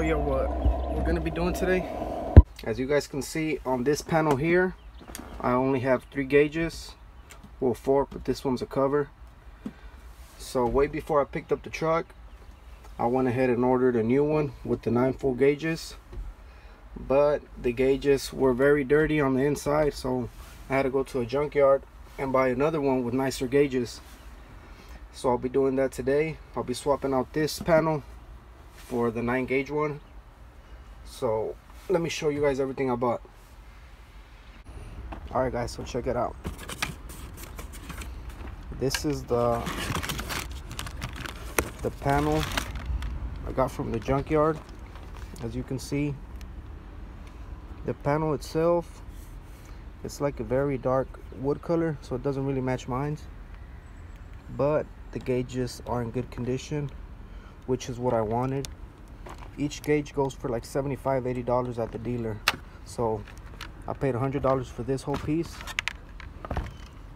you what we're gonna be doing today. As you guys can see on this panel here, I only have 3 gauges, well 4, but this one's a cover. So way before I picked up the truck, I went ahead and ordered a new one with the 9 full gauges, but the gauges were very dirty on the inside, so I had to go to a junkyard and buy another one with nicer gauges. So I'll be doing that today. I'll be swapping out this panel for the 9 gauge one. So let me show you guys everything I bought. Alright guys, so check it out. This is the panel I got from the junkyard. As you can see, the panel itself, it's like a very dark wood color, so it doesn't really match mine, but the gauges are in good condition, which is what I wanted. Each gauge goes for like $75–80 at the dealer, so I paid $100 for this whole piece,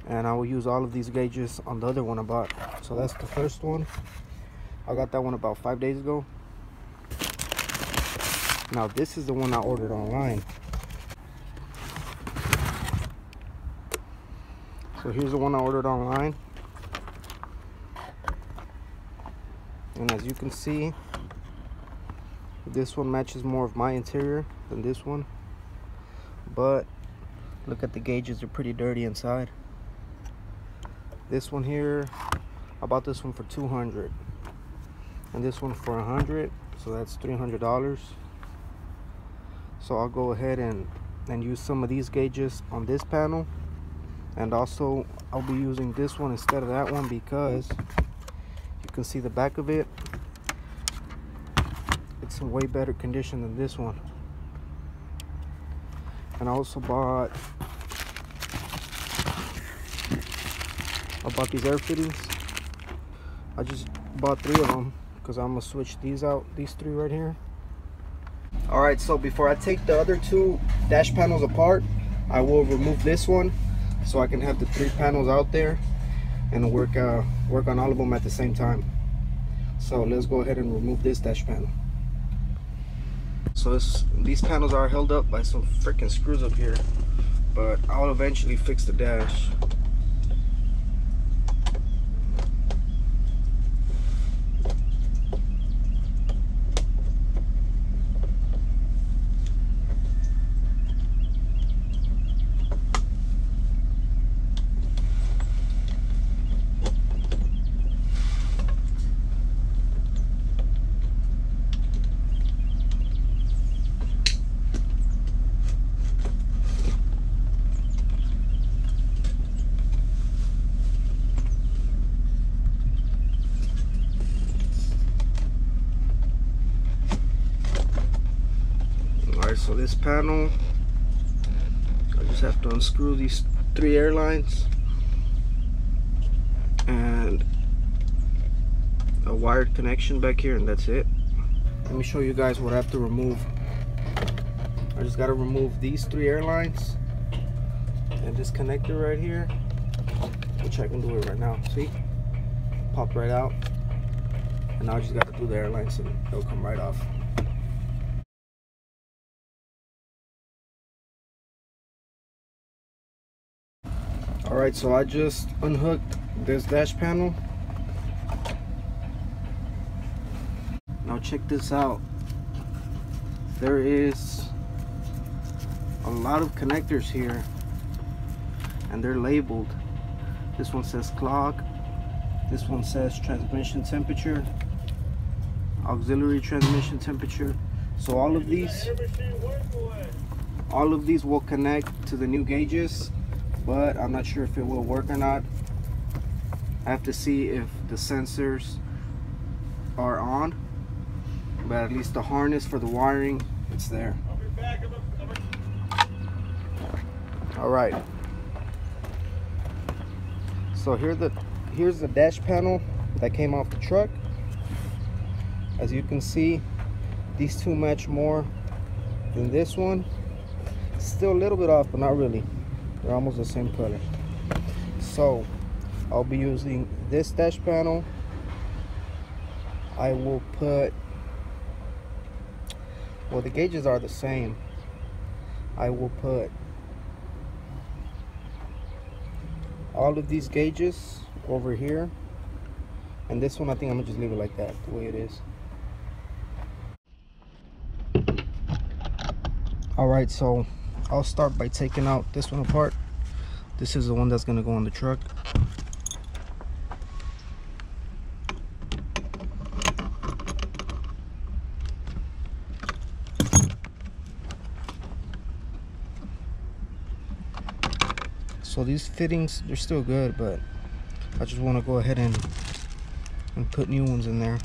and I will use all of these gauges on the other one I bought. So that's the first one. I got that one about 5 days ago. Now this is the one I ordered online. So here's the one I ordered online, and as you can see, this one matches more of my interior than this one, but look at the gauges, they're pretty dirty inside. This one here, I bought this one for $200, and this one for $100, so that's $300. So I'll go ahead and use some of these gauges on this panel, and also I'll be using this one instead of that one because you can see the back of it, it's in way better condition than this one. And I also bought these air fittings. I just bought 3 of them because I'm gonna switch these out, these 3 right here. All right, so before I take the other 2 dash panels apart, I will remove this one so I can have the 3 panels out there and work on all of them at the same time. So let's go ahead and remove this dash panel. So these panels are held up by some freaking screws up here, but I'll eventually fix the dash. So this panel, I just have to unscrew these 3 air lines and a wired connection back here, and that's it. Let me show you guys what I have to remove. I just got to remove these 3 air lines and this connector right here, which I can do it right now. See, pop right out, and now I just got to do the air lines and it'll come right off. Alright, so I just unhooked this dash panel. Now check this out. There is a lot of connectors here, and they're labeled. This one says clock, this one says transmission temperature, auxiliary transmission temperature. So all of these will connect to the new gauges, but I'm not sure if it will work or not. I have to see if the sensors are on, but at least the harness for the wiring, it's there. All right, so here's the dash panel that came off the truck. As you can see, these 2 match more than this one. Still a little bit off, but not really. They're almost the same color. So I'll be using this dash panel. I will put Well, the gauges are the same. I will put all of these gauges over here, and this one I think I'm gonna just leave it like that, the way it is. Alright, so I'll start by taking out this one apart. This is the one that's gonna go on the truck. So these fittings, they're still good, but I just want to go ahead and put new ones in there.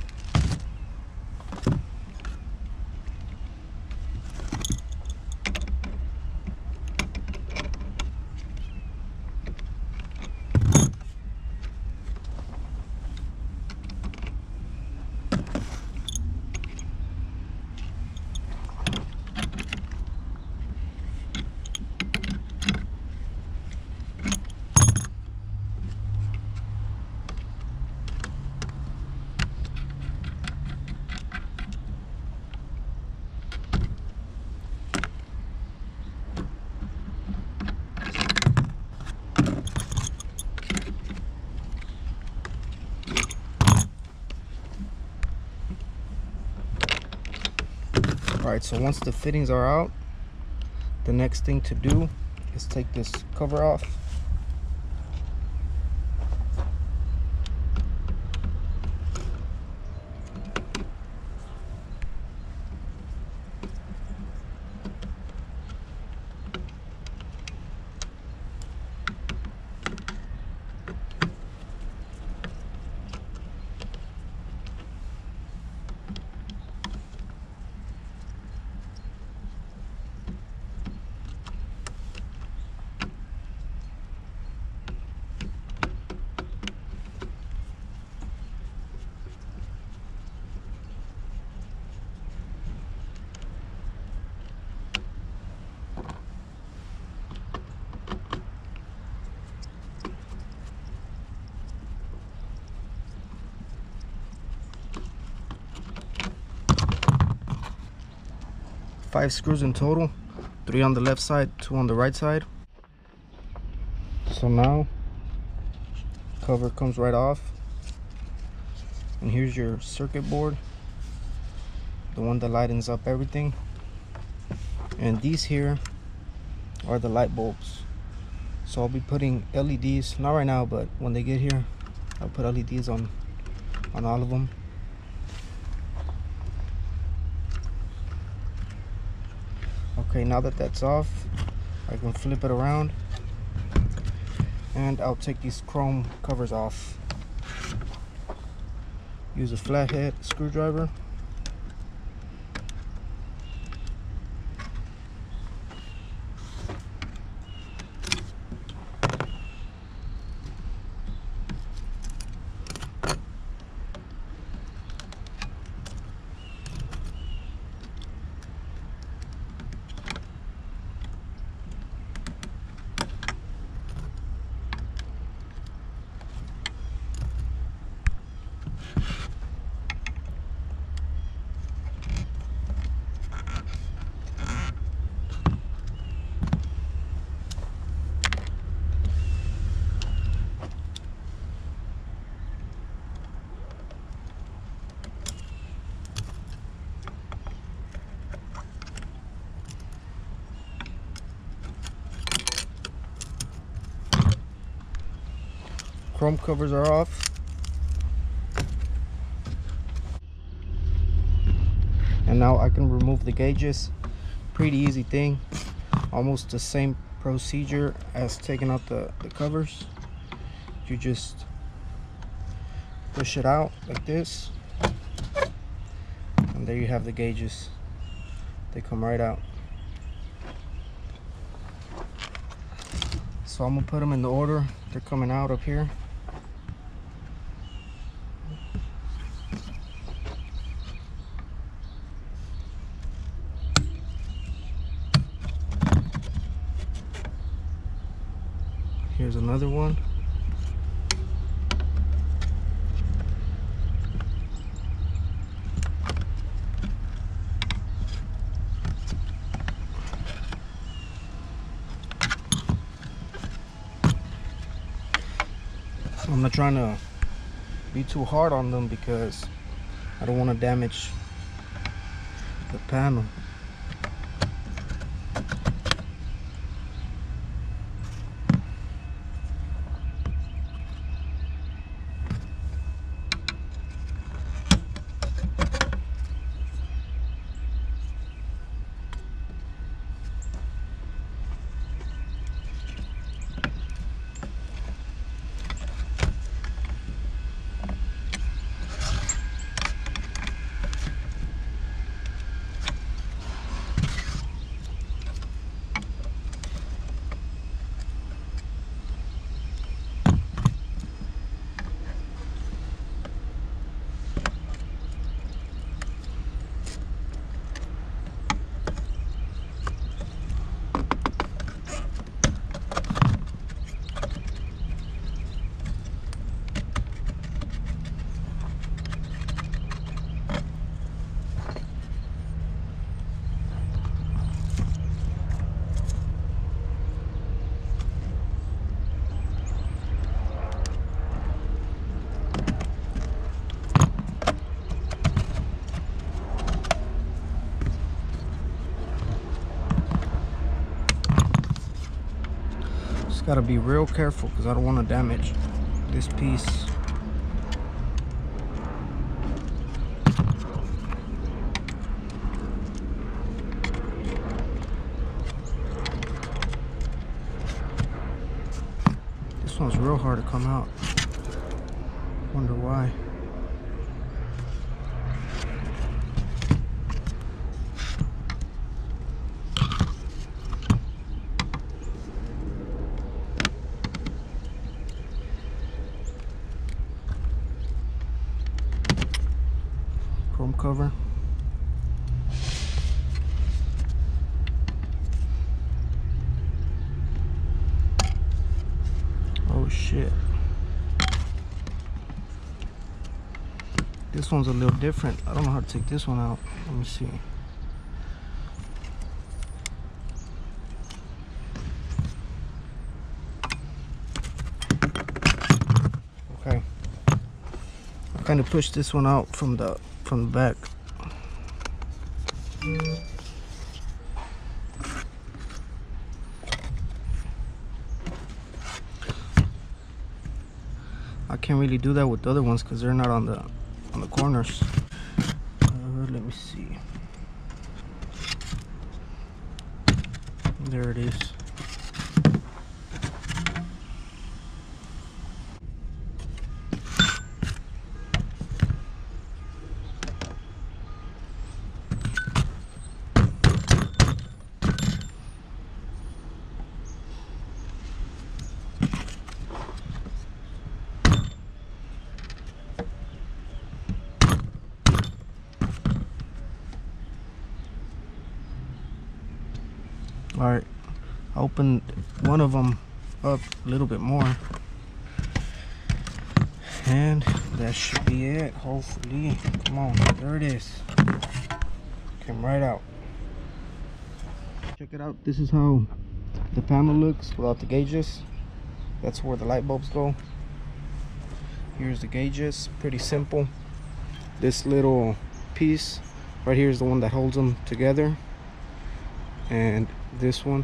Alright, so once the fittings are out, the next thing to do is take this cover off. Five screws in total, 3 on the left side, 2 on the right side. So now cover comes right off, and here's your circuit board, the one that lightens up everything. And these here are the light bulbs. So I'll be putting LEDs, not right now, but when they get here I'll put LEDs on all of them. Okay, now that that's off, I can flip it around and I'll take these chrome covers off. Use a flathead screwdriver. Chrome covers are off. And now I can remove the gauges. Pretty easy thing. Almost the same procedure as taking out the covers. You just push it out like this. And there you have the gauges. They come right out. So I'm gonna put them in the order they're coming out up here. Here's another one. I'm not trying to be too hard on them because I don't want to damage the panel. Gotta be real careful because I don't want to damage this piece. This one's real hard to come out. Wonder why. Chrome cover. Oh shit. This one's a little different. I don't know how to take this one out. Let me see. Okay. I kind of pushed this one out from the back. I can't really do that with the other ones because they're not on the corners. Let me see. There it is. All right, I opened one of them up a little bit more, and that should be it. Hopefully, come on, there it is. Came right out. Check it out. This is how the panel looks without the gauges. That's where the light bulbs go. Here's the gauges. Pretty simple. This little piece right here is the one that holds them together, and this one,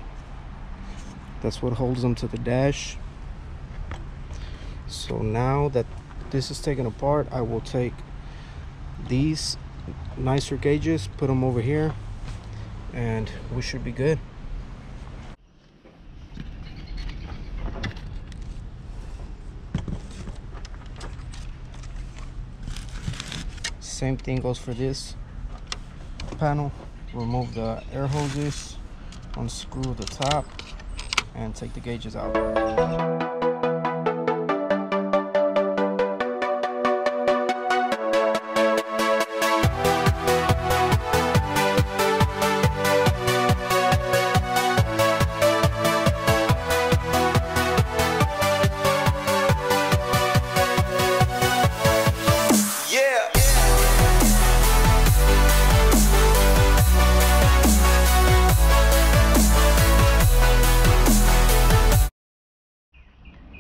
that's what holds them to the dash. So now that this is taken apart, I will take these nicer gauges, put them over here, and we should be good. Same thing goes for this panel. Remove the air hoses, unscrew the top, and take the gauges out.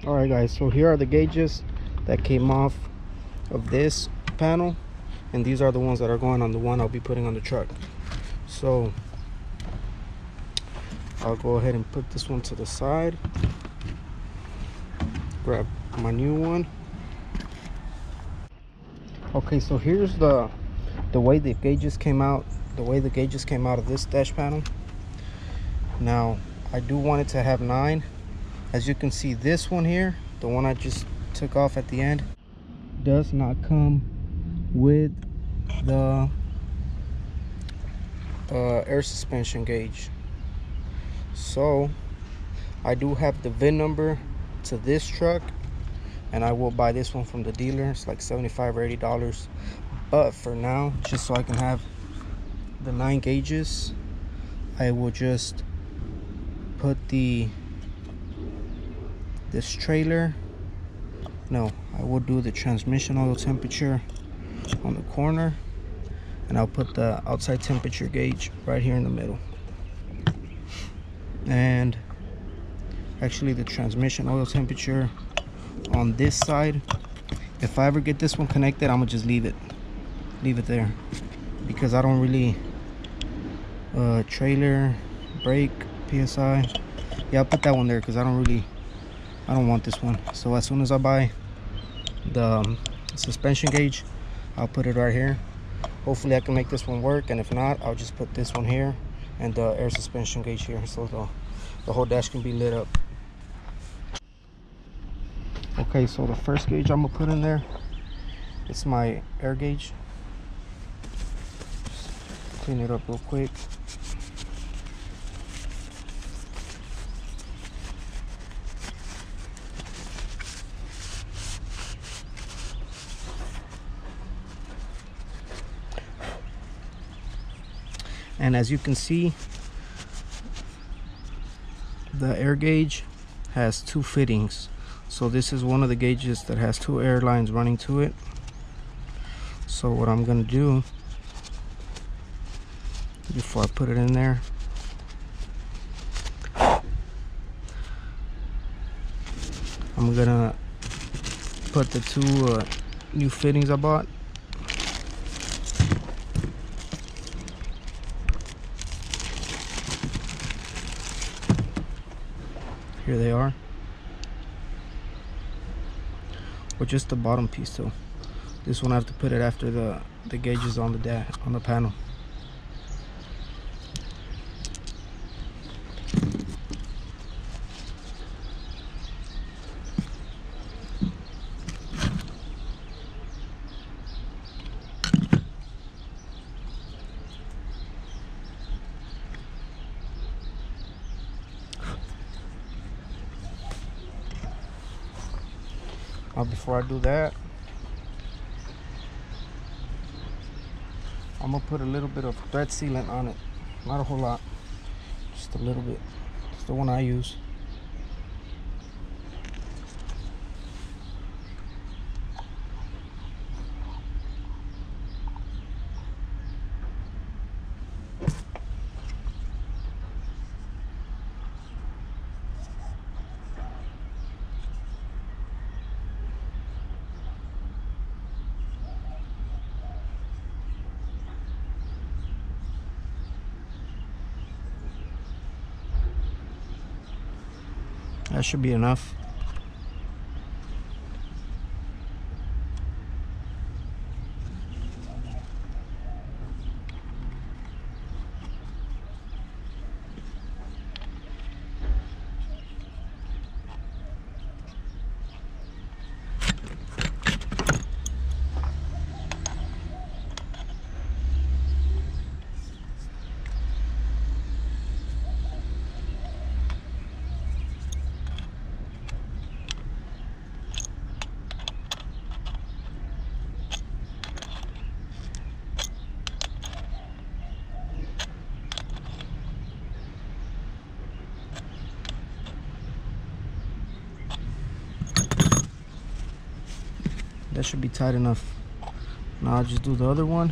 Alright guys, so here are the gauges. that came off of this panel, and these are the ones that are going on the one I'll be putting on the truck. So I'll go ahead and put this one to the side, grab my new one. Okay, so here's the way the gauges came out, of this dash panel. Now I do want it to have 9. As you can see, this one here, the one I just took off at the end, does not come with the air suspension gauge. So I do have the VIN number to this truck, and I will buy this one from the dealer. It's like $75 or $80. But for now, just so I can have the 9 gauges, I will just put this trailer, no, I will do the transmission oil temperature on the corner, and I'll put the outside temperature gauge right here in the middle. And actually the transmission oil temperature on this side, if I ever get this one connected, I'm gonna just leave it there, because I don't really trailer brake PSI, yeah, I'll put that one there because I don't want this one. So as soon as I buy the suspension gauge, I'll put it right here. Hopefully I can make this one work, and if not, I'll just put this one here and the air suspension gauge here, so the whole dash can be lit up. Okay, so the first gauge I'm gonna put in there, it's my air gauge. Just clean it up real quick. And as you can see, the air gauge has 2 fittings. So this is one of the gauges that has 2 air lines running to it. So what I'm gonna do, before I put it in there, I'm gonna put the 2 new fittings I bought. Here they are. Or just the bottom piece too. This one I have to put it after the gauges on the panel. Before I do that, I'm gonna put a little bit of thread sealant on it. Not a whole lot, just a little bit. It's the one I use. That should be enough. That should be tight enough. Now I'll just do the other one.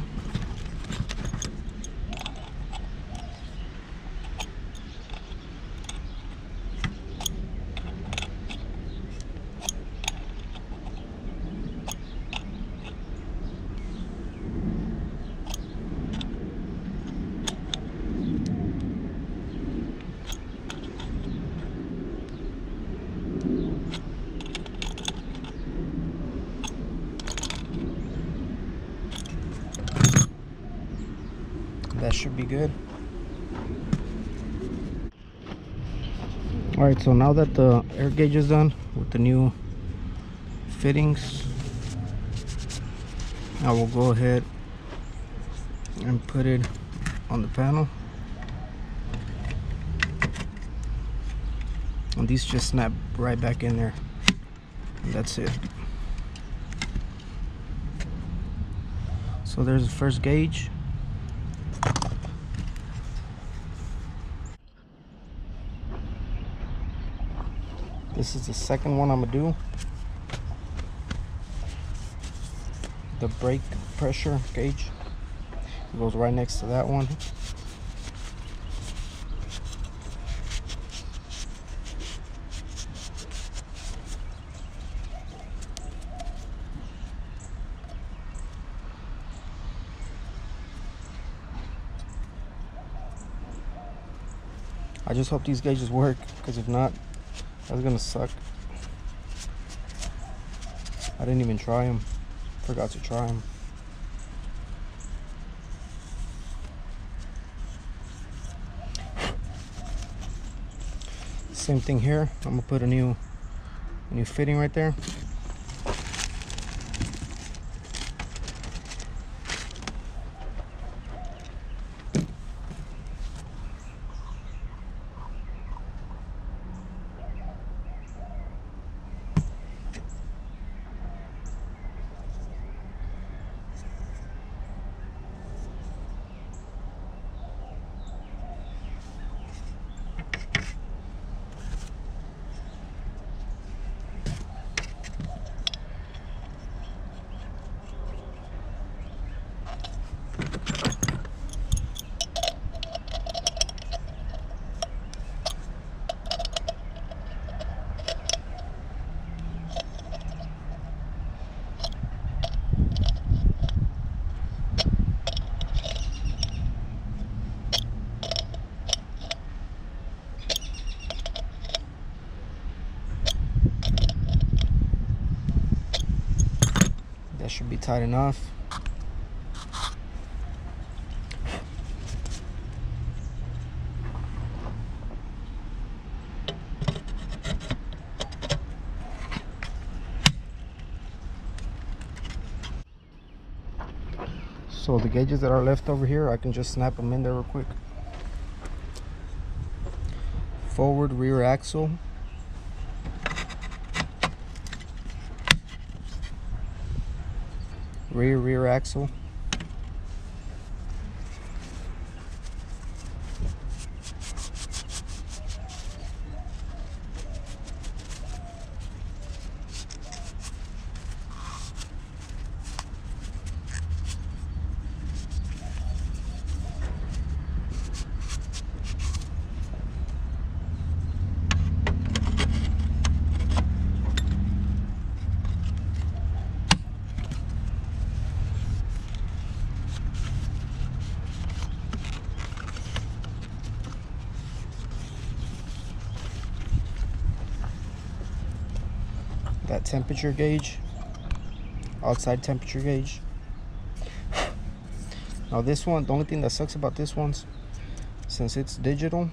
That should be good. All right, so now that the air gauge is done with the new fittings, I will go ahead and put it on the panel. And these just snap right back in there. And that's it. So there's the first gauge. This is the second one I'm gonna do. The brake pressure gauge. It goes right next to that one. I just hope these gauges work, because if not, that's gonna suck. I didn't even try them. Forgot to try them. Same thing here. I'm gonna put a new fitting right there. That should be tight enough. So the gauges that are left over here, I can just snap them in there real quick. Forward rear axle. Rear axle. That temperature gauge, outside temperature gauge. Now this one, the only thing that sucks about this one's, since it's digital,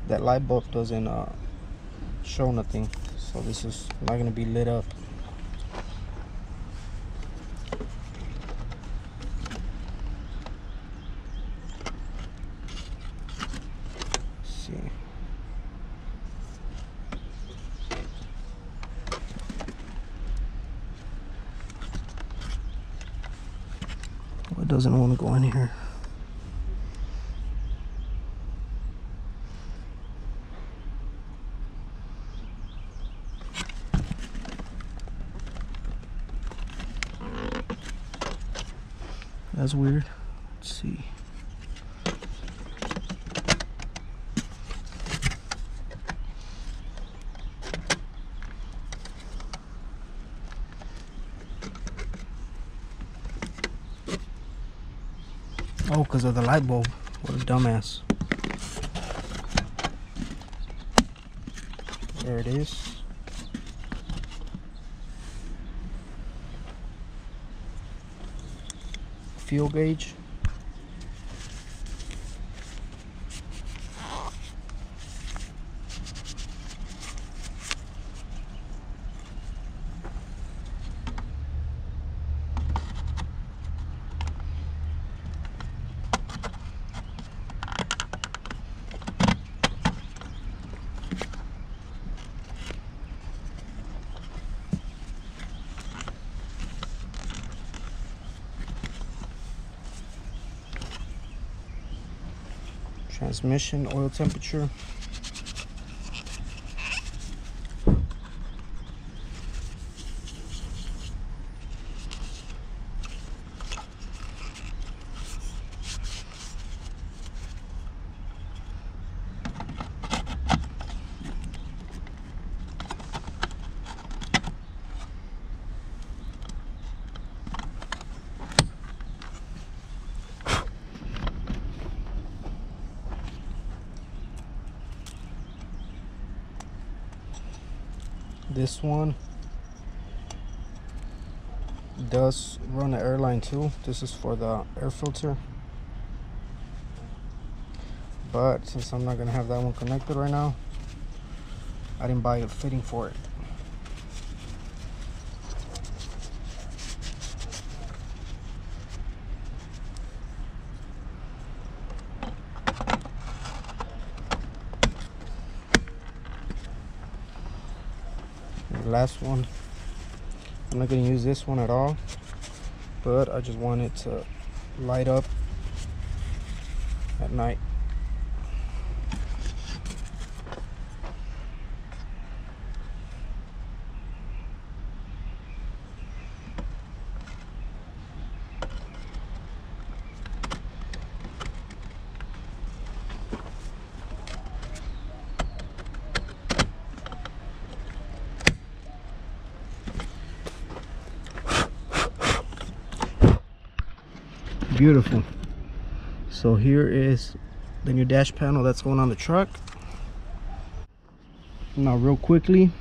that light bulb doesn't show nothing, so this is not going to be lit up. Let's see. It doesn't want to go in here. That's weird. Let's see. Oh, because of the light bulb. What a dumbass. There it is. Fuel gauge. Transmission oil temperature. This one does run an air line too. This is for the air filter, but since I'm not gonna have that one connected right now, I didn't buy a fitting for it. The last one, I'm not going to use this one at all, but I just want it to light up at night. Beautiful. So here is the new dash panel that's going on the truck. Now real quickly,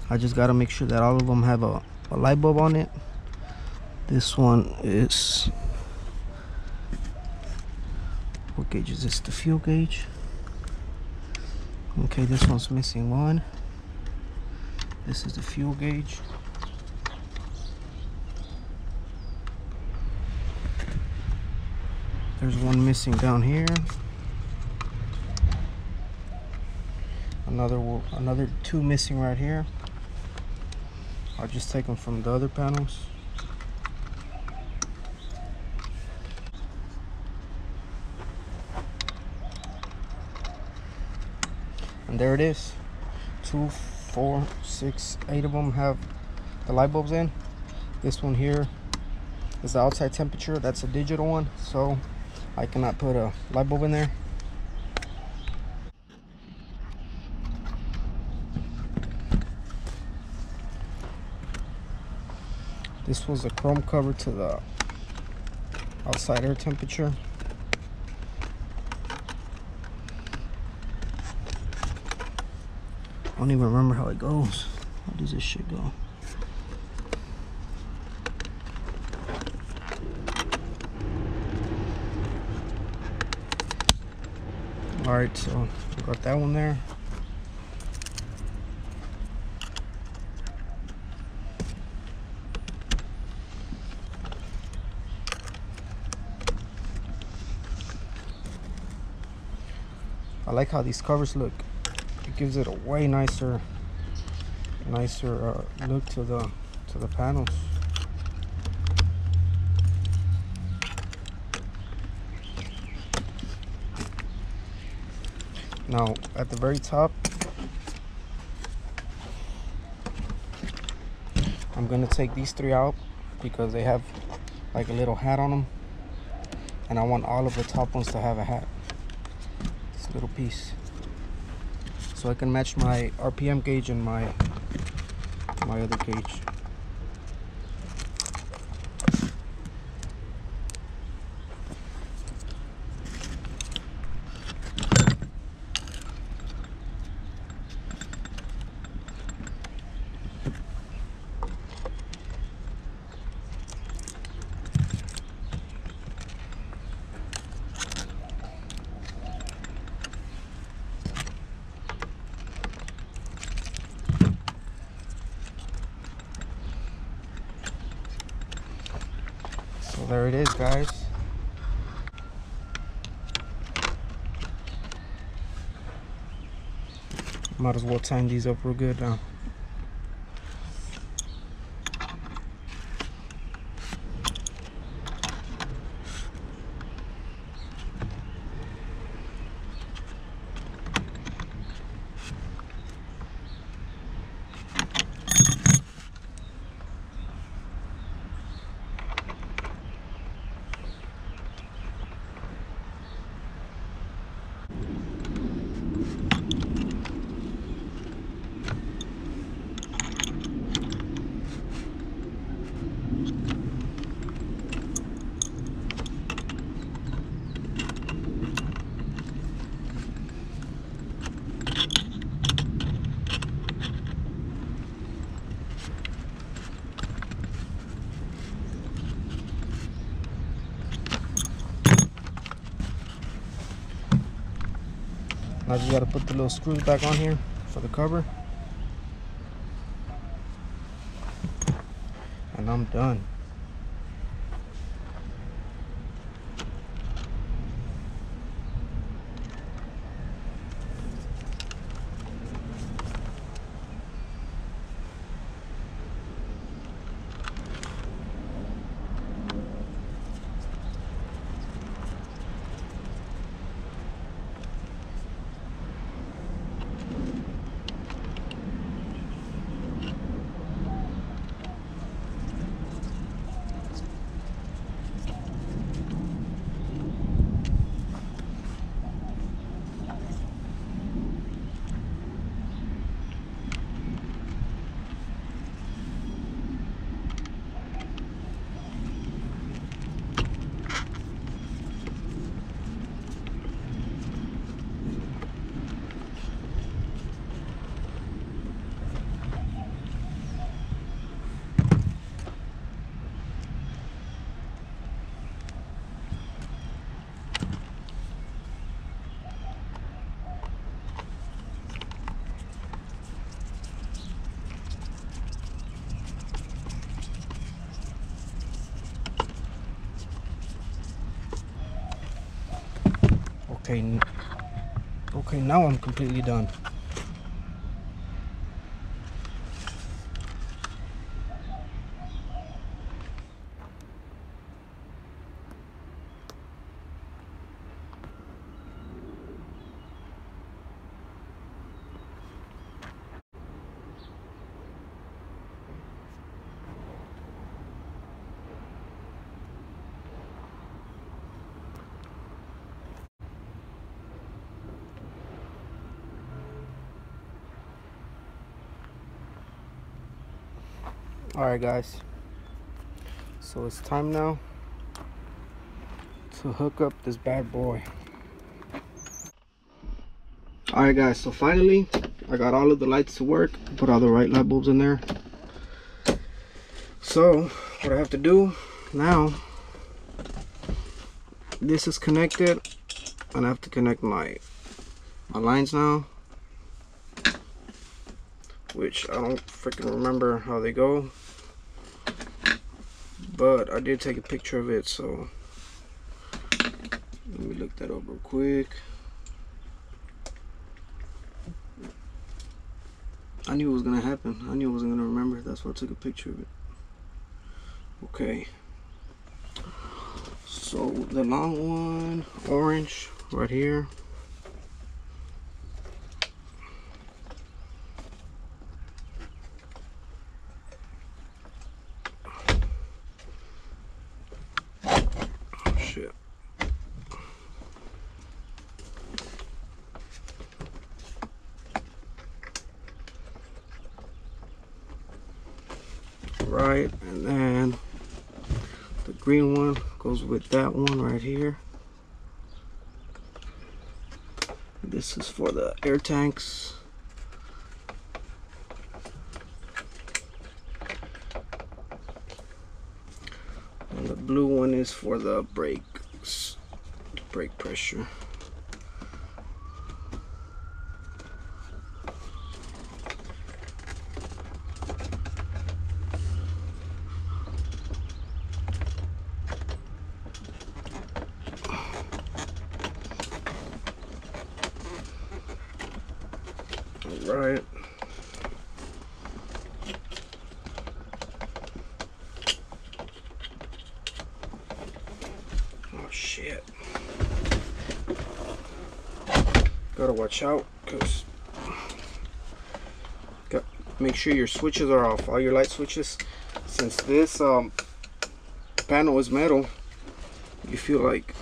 I just got to make sure that all of them have a light bulb on it. This one is, what gauge is this? The fuel gauge. Okay, this one's missing one. This is the fuel gauge. There's one missing down here. Another two missing right here. I'll just take them from the other panels. And there it is. 2, 4, 6, 8 of them have the light bulbs in. This one here is the outside temperature. That's a digital one, so I cannot put a light bulb in there. This was a chrome cover to the outside air temperature. I don't even remember how it goes. How does this shit go? Alright, so we got that one there. I like how these covers look. It gives it a way nicer look to the panels. Now at the very top, I'm gonna take these 3 out because they have like a little hat on them, and I want all of the top ones to have a hat. This little piece, so I can match my RPM gauge and my other gauge. So there it is, guys. Might as well time these up real good now. Now I just got to put the little screws back on here for the cover. And I'm done. Okay, now I'm completely done. Alright guys, so it's time now to hook up this bad boy. Alright guys, so finally I got all of the lights to work, put all the right light bulbs in there. So what I have to do now, this is connected and I have to connect my lines now, which I don't freaking remember how they go, but I did take a picture of it, so let me look that up real quick. I knew it was gonna happen. I knew I wasn't gonna remember. That's why I took a picture of it. Okay, so the long one, orange, right here. Right, and then the green one goes with that one right here. This is for the air tanks. And the blue one is for the brakes, the brake pressure. Right. Oh shit. Gotta watch out, cause make sure your switches are off, all your light switches. Since this panel is metal, you feel like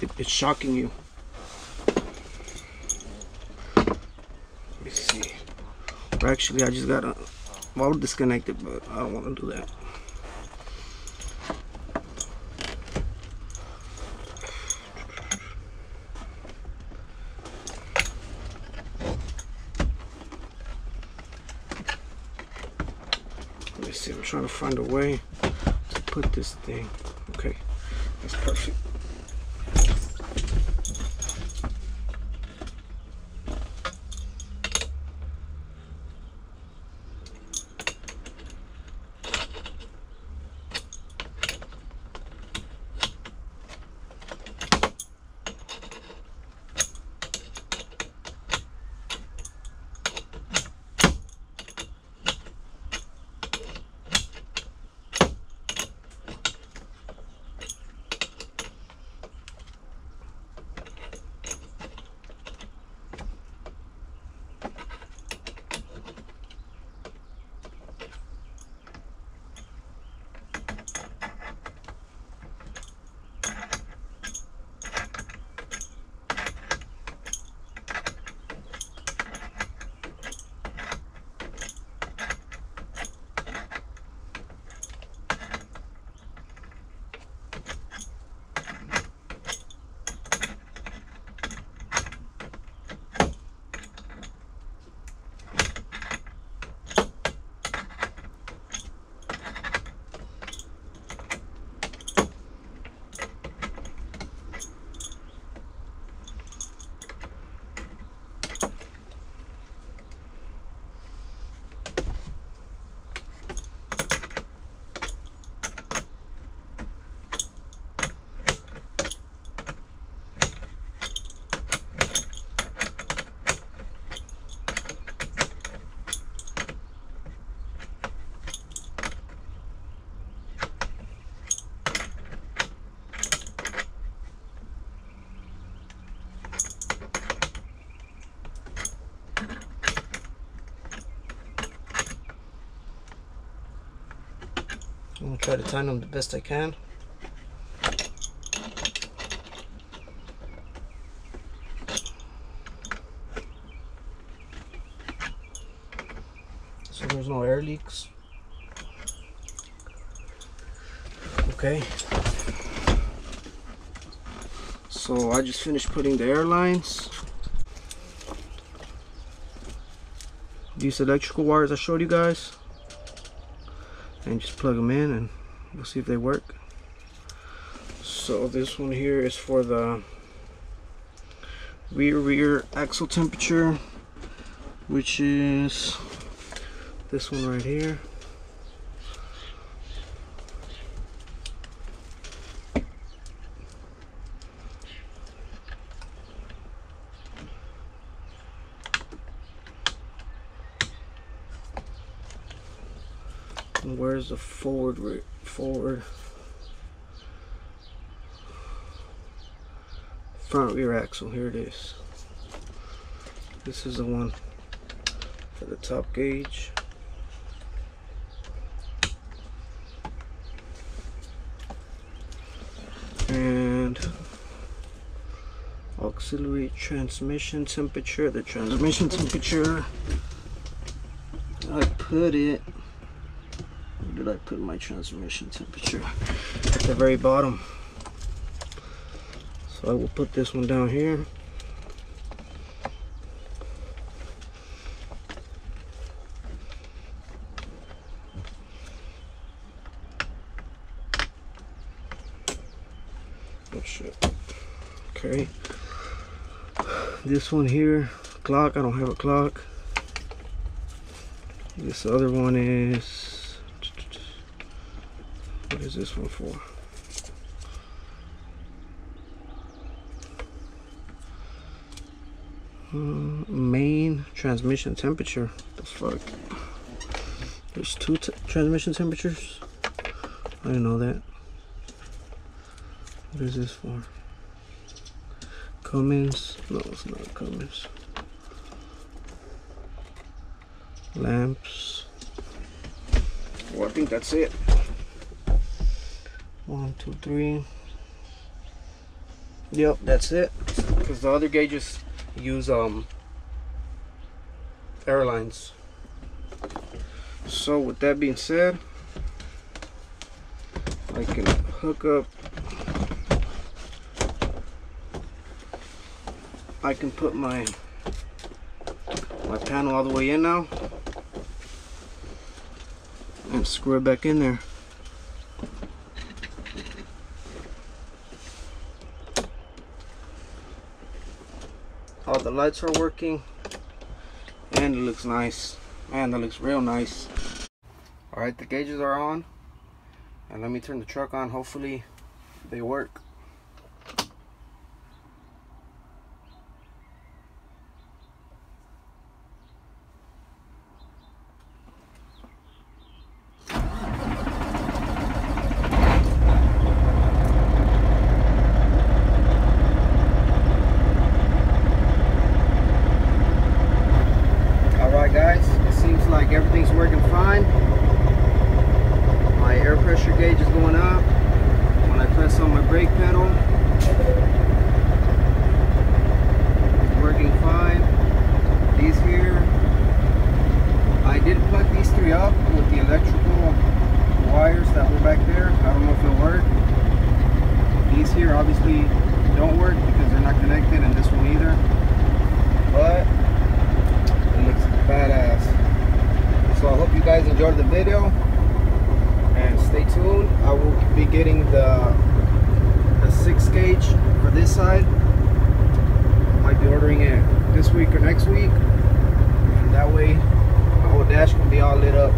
it's shocking you. Actually, I just gotta, well, I'll disconnect it, but I don't want to do that. Let me see, I'm trying to find a way to put this thing. Okay, that's perfect. try to tighten them the best I can. So there's no air leaks. Okay. So I just finished putting the air lines. These electrical wires I showed you guys. And just plug them in and we'll see if they work. So this one here is for the rear axle temperature, which is this one right here. And where's the forward front rear axle? Here it is. This is the one for the top gauge. And auxiliary transmission temperature. The transmission temperature, I put it, where did I put my transmission temperature? At the very bottom. So I will put this one down here. Oh shit. Okay. This one here, clock. I don't have a clock. This other one is, what is this one for? Main transmission temperature. The fuck? There's two transmission temperatures? I didn't know that. What is this for? Cummins? No, it's not Cummins. Lamps. Well, I think that's it. 1, 2, 3. Yep, that's it. Because the other gauges use airlines. So with that being said, I can hook up. I can put my panel all the way in now and screw it back in there. All the lights are working and it looks nice. Man, that looks real nice. Alright, the gauges are on, and let me turn the truck on. Hopefully they work. Guys, it seems like everything's working fine. My air pressure gauge is going up when I press on my brake pedal. It's working fine. These here, I did plug these three up with the electrical wires that were back there. I don't know if it'll work. These here obviously don't work because they're not connected, and this one either. But it looks badass. So I hope you guys enjoyed the video, and stay tuned. I will be getting the 6 gauge for this side. Might be ordering it this week or next week, and that way my whole dash can be all lit up.